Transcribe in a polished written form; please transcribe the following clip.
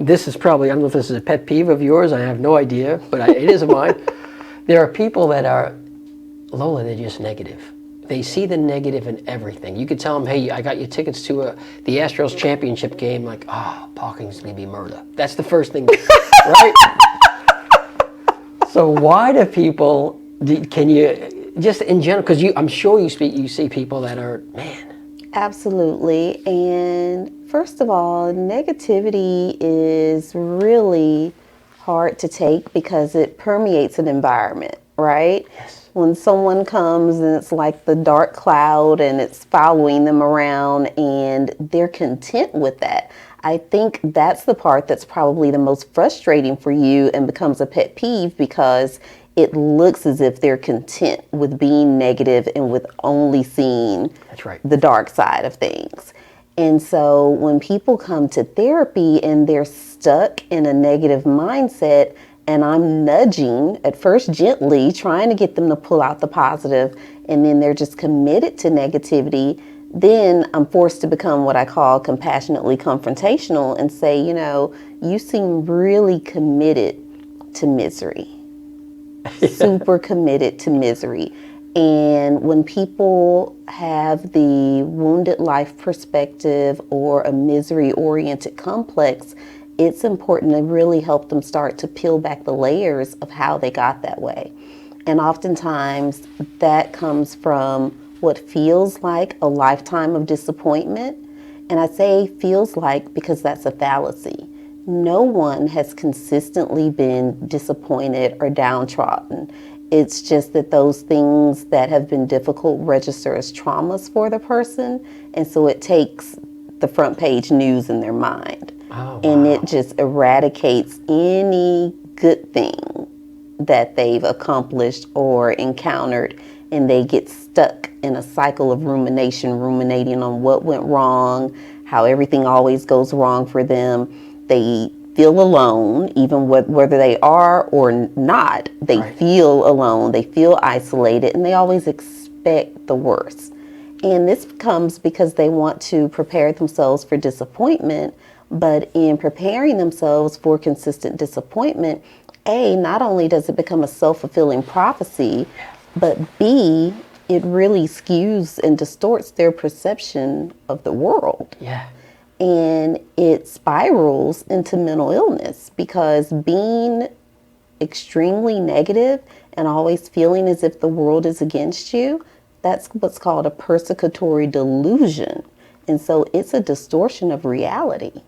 this is probably, I don't know if this is a pet peeve of yours, I have no idea, but it is of mine. There are people that are, Lola, they're just negative. They see the negative in everything. You could tell them, hey, I got you tickets to the Astros championship game. Like, parking's going to be murder. That's the first thing, right? So why do people, can you, just in general, because I'm sure you see people that are, man. Absolutely. And first of all, negativity is really hard to take because it permeates an environment, right? Yes. When someone comes and it's like the dark cloud and it's following them around and they're content with that. I think that's the part that's probably the most frustrating for you and becomes a pet peeve because it looks as if they're content with being negative and with only seeing the dark side of things. And so when people come to therapy and they're stuck in a negative mindset, and I'm nudging, at first gently, trying to get them to pull out the positive, and then they're just committed to negativity, then I'm forced to become what I call compassionately confrontational and say, you seem really committed to misery. Super committed to misery. And when people have the wounded life perspective or a misery-oriented complex, it's important to really help them start to peel back the layers of how they got that way. And oftentimes that comes from what feels like a lifetime of disappointment. And I say feels like because that's a fallacy. No one has consistently been disappointed or downtrodden. It's just that those things that have been difficult register as traumas for the person. And so it takes the front page news in their mind. Oh, wow. And it just eradicates any good thing that they've accomplished or encountered, and they get stuck in a cycle of ruminating on what went wrong, how everything always goes wrong for them. They feel alone, even whether they are or not. They feel alone, they feel isolated, and they always expect the worst. And this comes because they want to prepare themselves for disappointment. But in preparing themselves for consistent disappointment, A, not only does it become a self-fulfilling prophecy, but B, it really skews and distorts their perception of the world. Yeah. And it spirals into mental illness because being extremely negative and always feeling as if the world is against you, that's what's called a persecutory delusion. And so it's a distortion of reality.